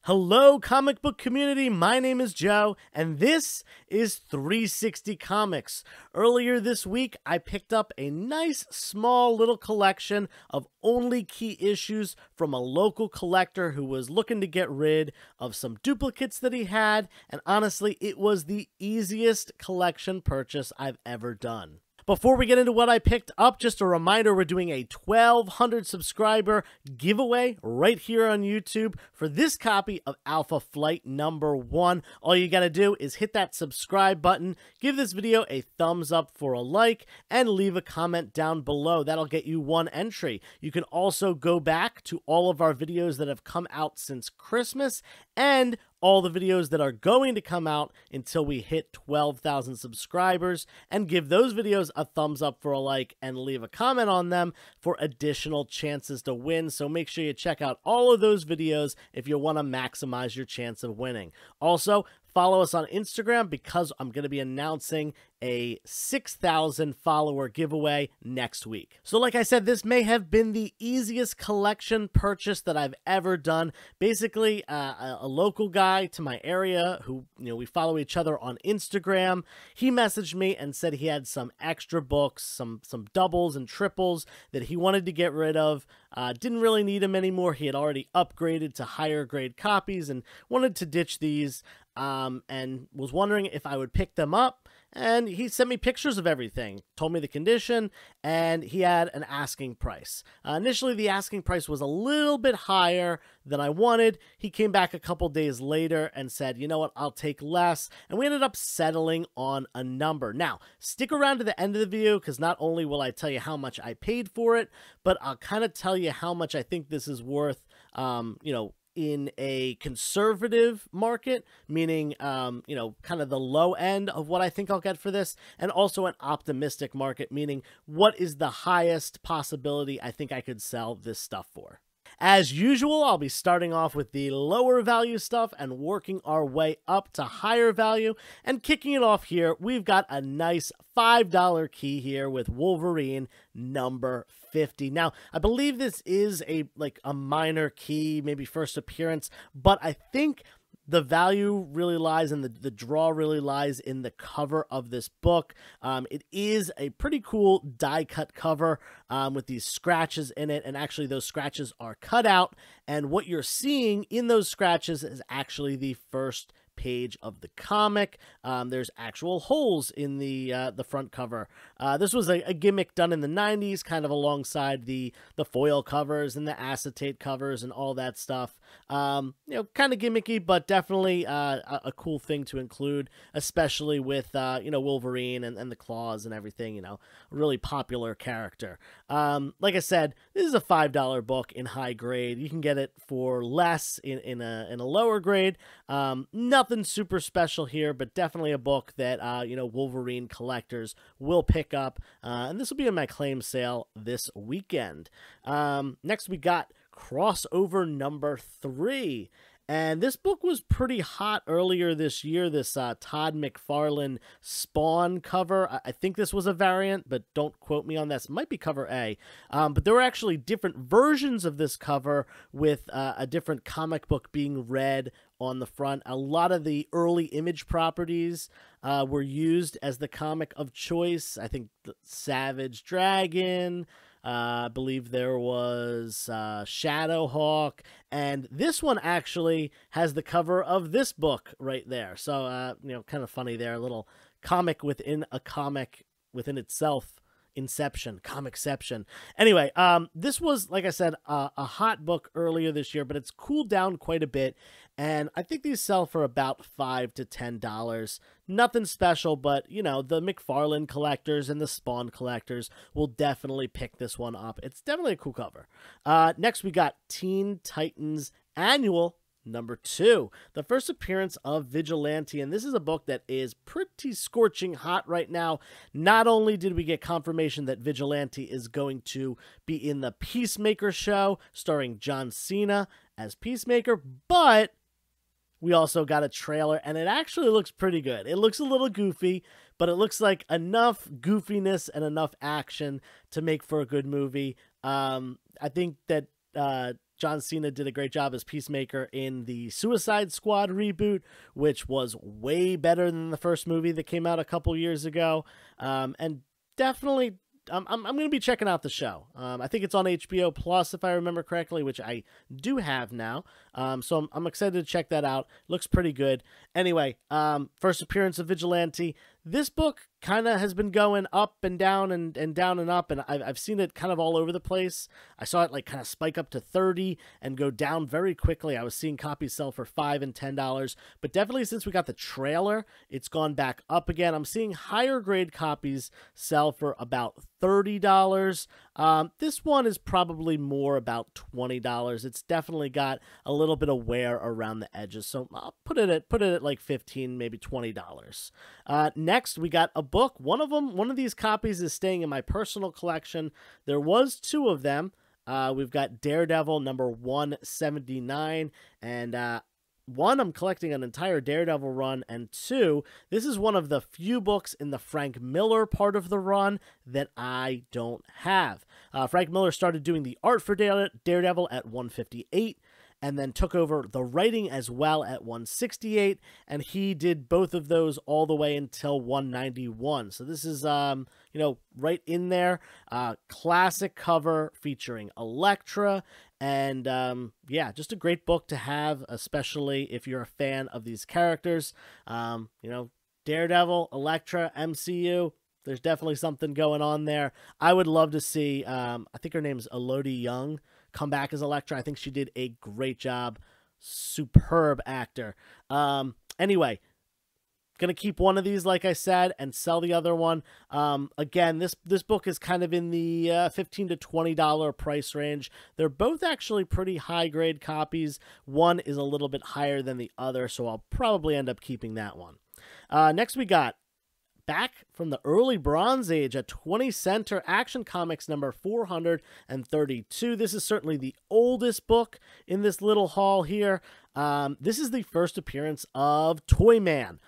Hello, comic book community. My name is Joe, and this is 360 Comics. Earlier this week, I picked up a nice, small little collection of only key issues from a local collector who was looking to get rid of some duplicates that he had, and honestly, it was the easiest collection purchase I've ever done. Before we get into what I picked up, just a reminder, we're doing a 1,200 subscriber giveaway right here on YouTube for this copy of Alpha Flight #1. All you gotta do is hit that subscribe button, give this video a thumbs up for a like, and leave a comment down below. That'll get you one entry. You can also go back to all of our videos that have come out since Christmas and all the videos that are going to come out until we hit 12,000 subscribers, and give those videos a thumbs up for a like and leave a comment on them for additional chances to win. So make sure you check out all of those videos if you want to maximize your chance of winning. Also, follow us on Instagram because I'm going to be announcing a 6,000 follower giveaway next week. So like I said, this may have been the easiest collection purchase that I've ever done. Basically, a local guy to my area who, we follow each other on Instagram, he messaged me and said he had some extra books, some doubles and triples that he wanted to get rid of. Didn't really need them anymore. He had already upgraded to higher grade copies and wanted to ditch these. And was wondering if I would pick them up, and he sent me pictures of everything, told me the condition, and he had an asking price. Initially, the asking price was a little bit higher than I wanted. He came back a couple days later and said, you know what, I'll take less, and we ended up settling on a number. Now, stick around to the end of the video, because not only will I tell you how much I paid for it, but I'll kind of tell you how much I think this is worth, in a conservative market, meaning, kind of the low end of what I think I'll get for this, and also an optimistic market, meaning what is the highest possibility I think I could sell this stuff for. As usual, I'll be starting off with the lower value stuff and working our way up to higher value. And kicking it off here, we've got a nice $5 key here with Wolverine #50. Now, I believe this is a minor key, maybe first appearance, but I think the value really lies in the draw really lies in the cover of this book. It is a pretty cool die-cut cover with these scratches in it, and actually those scratches are cut out, and what you're seeing in those scratches is actually the first page of the comic. There's actual holes in the front cover. This was a gimmick done in the 90s, kind of alongside the foil covers and the acetate covers and all that stuff. Kind of gimmicky, but definitely a cool thing to include, especially with Wolverine and the claws and everything. A really popular character. Like I said, this is a $5 book in high grade. You can get it for less in a lower grade. Nothing super special here, but definitely a book that Wolverine collectors will pick up, and this will be in my claim sale this weekend. Next, we got crossover #3. And this book was pretty hot earlier this year, this Todd McFarlane Spawn cover. I think this was a variant, but don't quote me on this. It might be cover A. But there were actually different versions of this cover with a different comic book being read on the front. A lot of the early Image properties were used as the comic of choice. I think the Savage Dragon, I believe there was Shadowhawk, and this one actually has the cover of this book right there. So, kind of funny there, a little comic within a comic within itself. Inception, Comicception. Anyway, this was, like I said, a hot book earlier this year, but it's cooled down quite a bit, and I think these sell for about $5 to $10. Nothing special, but, the McFarlane collectors and the Spawn collectors will definitely pick this one up. It's definitely a cool cover. Next, we got Teen Titans Annual #2, the first appearance of Vigilante, and this is a book that is pretty scorching hot right now. Not only did we get confirmation that Vigilante is going to be in the Peacemaker show, starring John Cena as Peacemaker, but we also got a trailer, and it actually looks pretty good. It looks a little goofy, but it looks like enough goofiness and enough action to make for a good movie. I think that John Cena did a great job as Peacemaker in the Suicide Squad reboot, which was way better than the first movie that came out a couple years ago. And definitely, I'm going to be checking out the show. I think it's on HBO Plus, if I remember correctly, which I do have now. So I'm excited to check that out. Looks pretty good. Anyway, first appearance of Vigilante. This book kind of has been going up and down and down and up, and I've seen it kind of all over the place. I saw it like kind of spike up to 30 and go down very quickly. I was seeing copies sell for $5 and $10, but definitely since we got the trailer, it's gone back up again. I'm seeing higher grade copies sell for about $30. This one is probably more about $20. It's definitely got a little bit of wear around the edges, so I'll put it at like $15, maybe $20. Next, we got a book. One of these copies is staying in my personal collection. There was two of them. We've got Daredevil number 179, and one, I'm collecting an entire Daredevil run, and two, this is one of the few books in the Frank Miller part of the run that I don't have. Frank Miller started doing the art for Daredevil at 158, and then took over the writing as well at 168, and he did both of those all the way until 191. So this is, right in there. Classic cover featuring Elektra, and just a great book to have, especially if you're a fan of these characters. Daredevil, Elektra, MCU, there's definitely something going on there. I would love to see, I think her name's Elodie Young, come back as Elektra. I think she did a great job. Superb actor. Anyway, gonna keep one of these, like I said, and sell the other one. Again, this book is kind of in the $15 to $20 price range. They're both actually pretty high grade copies. One is a little bit higher than the other, so I'll probably end up keeping that one. Next we got, back from the early Bronze Age, a 20 center Action Comics number 432. This is certainly the oldest book in this little haul here. This is the first appearance of Toyman.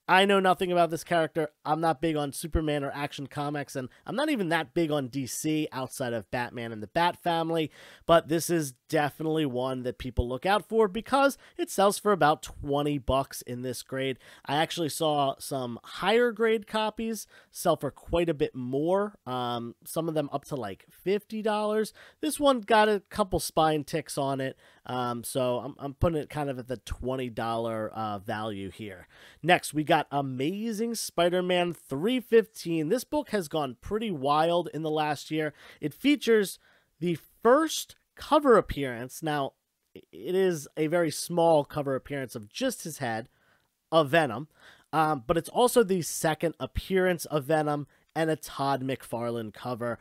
I know nothing about this character. I'm not big on Superman or Action Comics, and I'm not even that big on DC outside of Batman and the Bat Family, but this is definitely one that people look out for because it sells for about $20 in this grade. I actually saw some higher grade copies sell for quite a bit more, some of them up to like $50. This one got a couple spine ticks on it, so I'm putting it kind of at the $20 value here. Next, we got Amazing Spider-Man 315. This book has gone pretty wild in the last year. It features the first cover appearance. Now, it is a very small cover appearance of just his head, of Venom, but it's also the second appearance of Venom and a Todd McFarlane cover.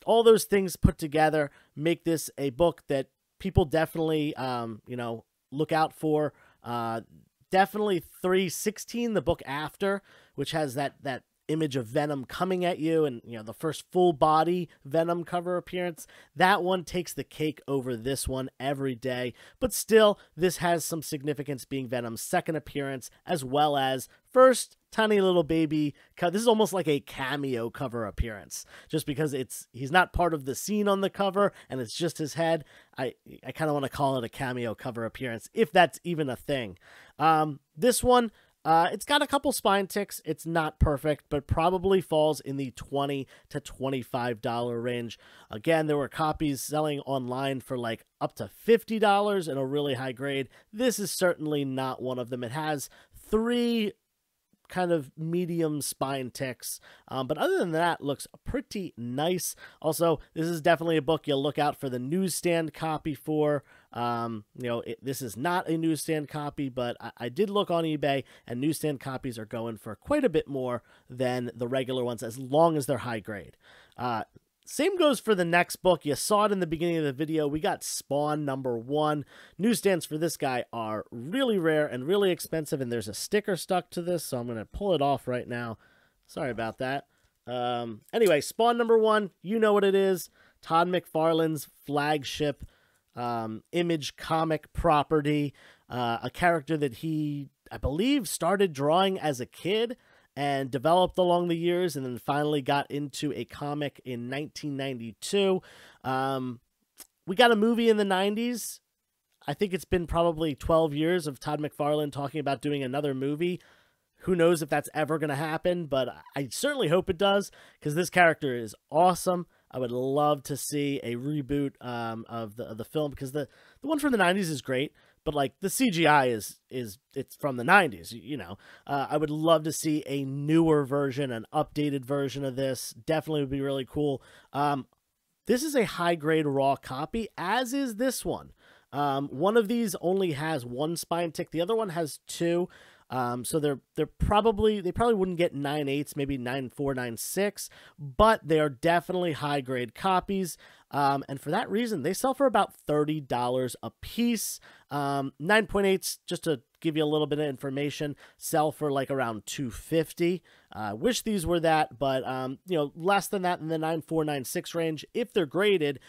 All those things put together make this a book that people definitely, look out for. Definitely 316, the book after, which has that image of Venom coming at you, and the first full body Venom cover appearance. That one takes the cake over this one every day, but still, this has some significance being Venom's second appearance, as well as first tiny little baby. This is almost like a cameo cover appearance, just because he's not part of the scene on the cover, and it's just his head. I kind of want to call it a cameo cover appearance, if that's even a thing. This one, it's got a couple spine ticks. It's not perfect, but probably falls in the $20 to $25 range. Again, there were copies selling online for like up to $50 in a really high grade. This is certainly not one of them. It has 3 kind of medium spine ticks, but other than that, looks pretty nice. Also, this is definitely a book you'll look out for the newsstand copy for. This is not a newsstand copy, but I did look on eBay, and newsstand copies are going for quite a bit more than the regular ones, as long as they're high grade. Same goes for the next book. You saw it in the beginning of the video. We got Spawn number 1. Newsstands for this guy are really rare and really expensive, and there's a sticker stuck to this, so I'm going to pull it off right now. Sorry about that. Anyway, Spawn number 1, you know what it is. Todd McFarlane's flagship Image comic property. A character that he, I believe, started drawing as a kid and developed along the years, and then finally got into a comic in 1992. we got a movie in the 90s. I think it's been probably 12 years of Todd McFarlane talking about doing another movie. Who knows if that's ever going to happen, but I certainly hope it does, because this character is awesome. I would love to see a reboot of the film, because the one from the 90s is great, but like the CGI it's from the 90s, you know. I would love to see a newer version, an updated version of this. Definitely would be really cool. This is a high-grade raw copy, as is this one. One of these only has one spine tick. The other one has two. So they probably wouldn't get 9/8, maybe 9/4, 9/6, but they are definitely high-grade copies. And for that reason, they sell for about $30 a piece. 9.8s, just to give you a little bit of information, sell for like around $250. Wish these were that, but you know, less than that in the 9.4, 9.6 range. If they're graded,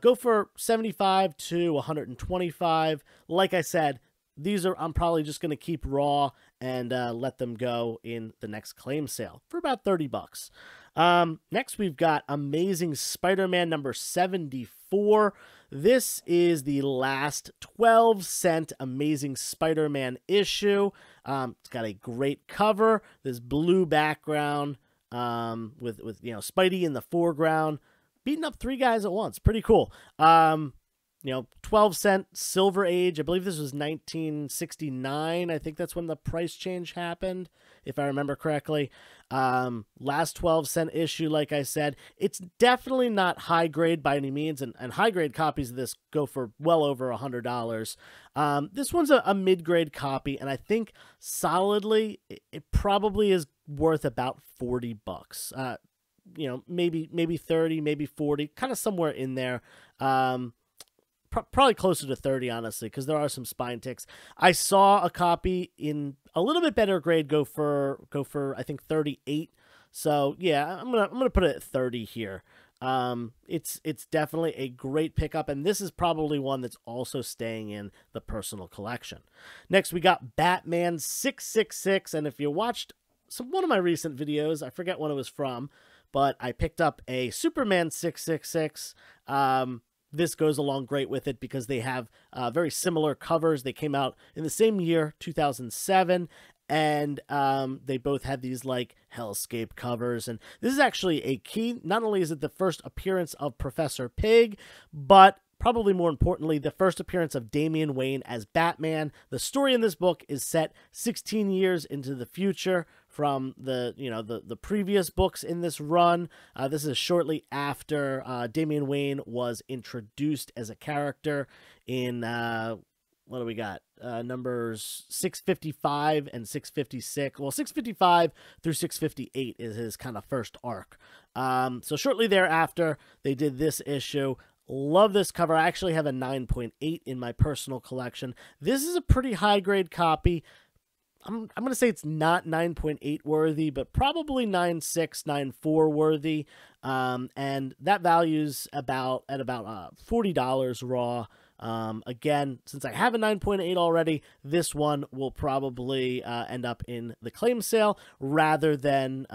go for $75 to $125. Like I said, these are, I'm probably just going to keep raw and let them go in the next claim sale for about $30. Next, we've got Amazing Spider-Man number 74. This is the last 12-cent Amazing Spider-Man issue. It's got a great cover, this blue background with you know, Spidey in the foreground, beating up three guys at once. Pretty cool. You know, 12-cent Silver Age. I believe this was 1969. I think that's when the price change happened, if I remember correctly. Last 12-cent issue, like I said. It's definitely not high grade by any means, and high grade copies of this go for well over $100. This one's a mid-grade copy, and I think solidly it probably is worth about $40. You know, maybe 30, maybe 40, kind of somewhere in there. Probably closer to 30, honestly, because there are some spine ticks. I saw a copy in a little bit better grade go for I think 38. So yeah, I'm gonna put it at 30 here. It's definitely a great pickup, and this is probably one that's also staying in the personal collection. Next, we got Batman 666, and if you watched one of my recent videos, I forget when it was from, but I picked up a Superman 666. This goes along great with it because they have very similar covers. They came out in the same year, 2007, and they both had these like hellscape covers. And this is actually a key. Not only is it the first appearance of Professor Pig, but probably more importantly, the first appearance of Damian Wayne as Batman. The story in this book is set 16 years into the future from the previous books in this run. This is shortly after Damian Wayne was introduced as a character in what do we got? Numbers 655 and 656. Well, 655 through 658 is his kind of first arc. So shortly thereafter, they did this issue. Love this cover. I actually have a 9.8 in my personal collection. This is a pretty high-grade copy. I'm going to say it's not 9.8 worthy, but probably 9.6, 9.4 worthy. And that value's at about $40 raw. Again, since I have a 9.8 already, this one will probably end up in the claim sale rather than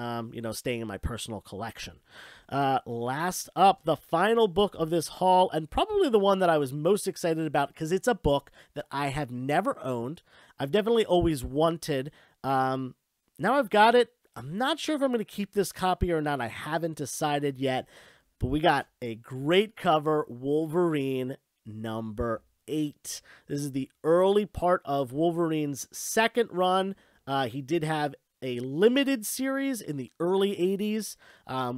staying in my personal collection. Last up, the final book of this haul, and probably the one that I was most excited about because it's a book that I have never owned. I've definitely always wanted. Now I've got it. I'm not sure if I'm going to keep this copy or not. I haven't decided yet, but we got a great cover, Wolverine number 8. This is the early part of Wolverine's second run. He did have a limited series in the early 80s,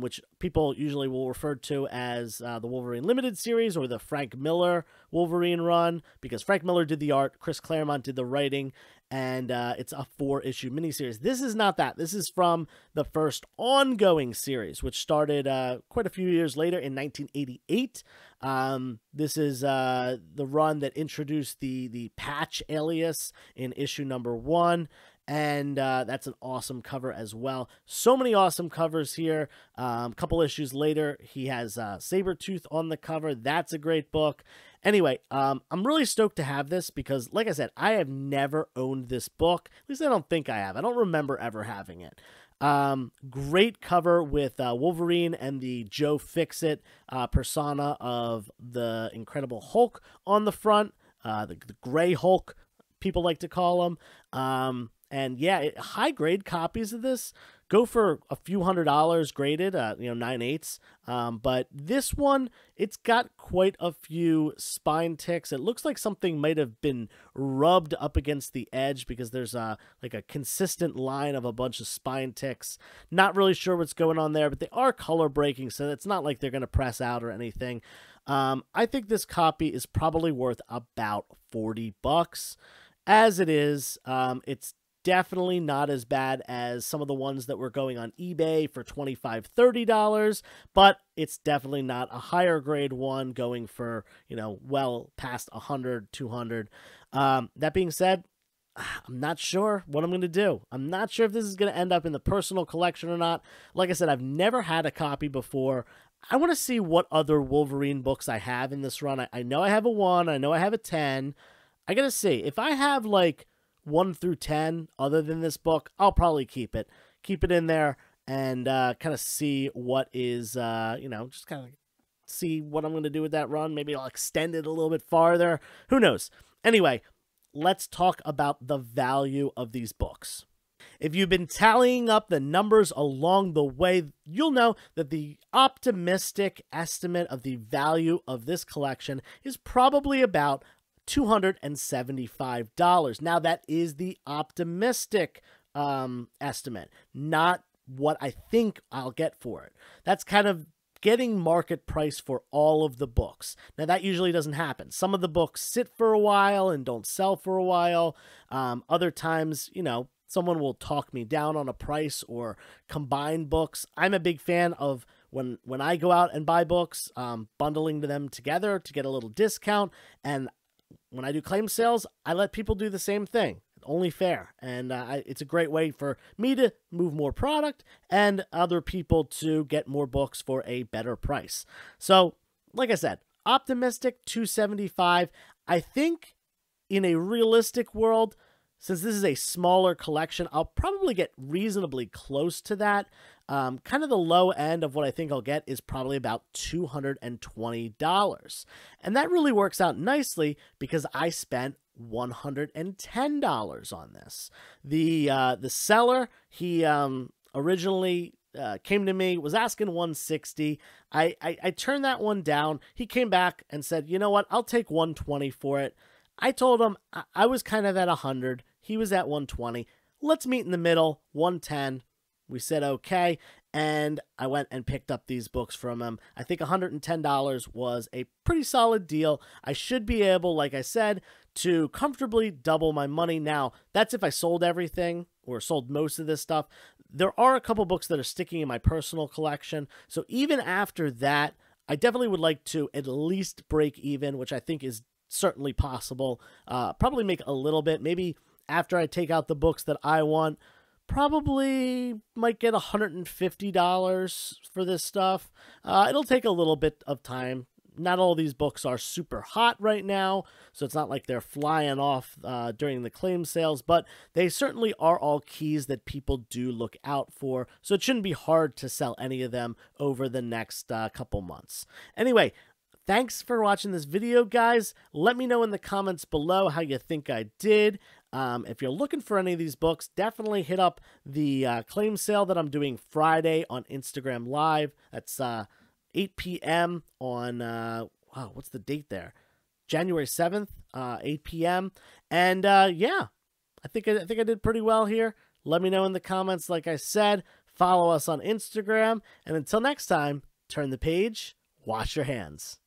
which people usually will refer to as the Wolverine Limited series or the Frank Miller Wolverine run, because Frank Miller did the art, Chris Claremont did the writing, and it's a 4-issue miniseries. This is not that. This is from the first ongoing series, which started quite a few years later in 1988. This is the run that introduced the Patch alias in issue number 1. And that's an awesome cover as well. So many awesome covers here. A couple issues later, he has Sabretooth on the cover. That's a great book. Anyway, I'm really stoked to have this because, like I said, I have never owned this book. At least I don't think I have. I don't remember ever having it. Great cover with Wolverine and the Joe Fixit persona of the Incredible Hulk on the front, the Gray Hulk, people like to call him. And yeah, high-grade copies of this go for a few $100s graded, 9/8. But this one, it's got quite a few spine ticks. It looks like something might have been rubbed up against the edge because there's like a consistent line of a bunch of spine ticks. Not really sure what's going on there, but they are color breaking, so it's not like they're going to press out or anything. I think this copy is probably worth about $40. As it is, it's definitely not as bad as some of the ones that were going on eBay for $25, $30, but it's definitely not a higher grade one going for, well past 100, 200. That being said, I'm not sure what I'm going to do. I'm not sure if this is going to end up in the personal collection or not. Like I said, I've never had a copy before. I want to see what other Wolverine books I have in this run. I know I have a 1. I know I have a 10. I got to see. If I have like 1 through 10 other than this book, I'll probably keep it in there and kind of see what is just kind of see what I'm going to do with that run. Maybe I'll extend it a little bit farther, who knows. Anyway, let's talk about the value of these books. If you've been tallying up the numbers along the way, you'll know that the optimistic estimate of the value of this collection is probably about $275. Now, that is the optimistic estimate, not what I think I'll get for it. That's kind of getting market price for all of the books. Now, that usually doesn't happen. Some of the books sit for a while and don't sell for a while. Other times, someone will talk me down on a price or combine books. I'm a big fan of when I go out and buy books, bundling them together to get a little discount. And when I do claim sales, I let people do the same thing. Only fair. And it's a great way for me to move more product and other people to get more books for a better price. So, like I said, optimistic $275. I think in a realistic world, since this is a smaller collection, I'll probably get reasonably close to that. Kind of the low end of what I think I'll get is probably about $220. And that really works out nicely because I spent $110 on this. The seller, he originally came to me, was asking $160. I turned that one down. He came back and said, you know what, I'll take $120 for it. I told him I was kind of at 100. He was at 120. Let's meet in the middle, 110. We said okay, and I went and picked up these books from him. I think $110 was a pretty solid deal. I should be able, like I said, to comfortably double my money. Now, that's if I sold everything or sold most of this stuff. There are a couple books that are sticking in my personal collection, so even after that, I definitely would like to at least break even, which I think is certainly possible. Probably make a little bit. Maybe after I take out the books that I want, probably might get $150 for this stuff. It'll take a little bit of time. Not all these books are super hot right now, so it's not like they're flying off during the claim sales, but they certainly are all keys that people do look out for, so it shouldn't be hard to sell any of them over the next couple months. Anyway, thanks for watching this video, guys. Let me know in the comments below how you think I did. If you're looking for any of these books, definitely hit up the claim sale that I'm doing Friday on Instagram Live. That's 8 p.m. on, wow, what's the date there? January 7th, 8 p.m. And yeah, I think I did pretty well here. Let me know in the comments, like I said. Follow us on Instagram. And until next time, turn the page, wash your hands.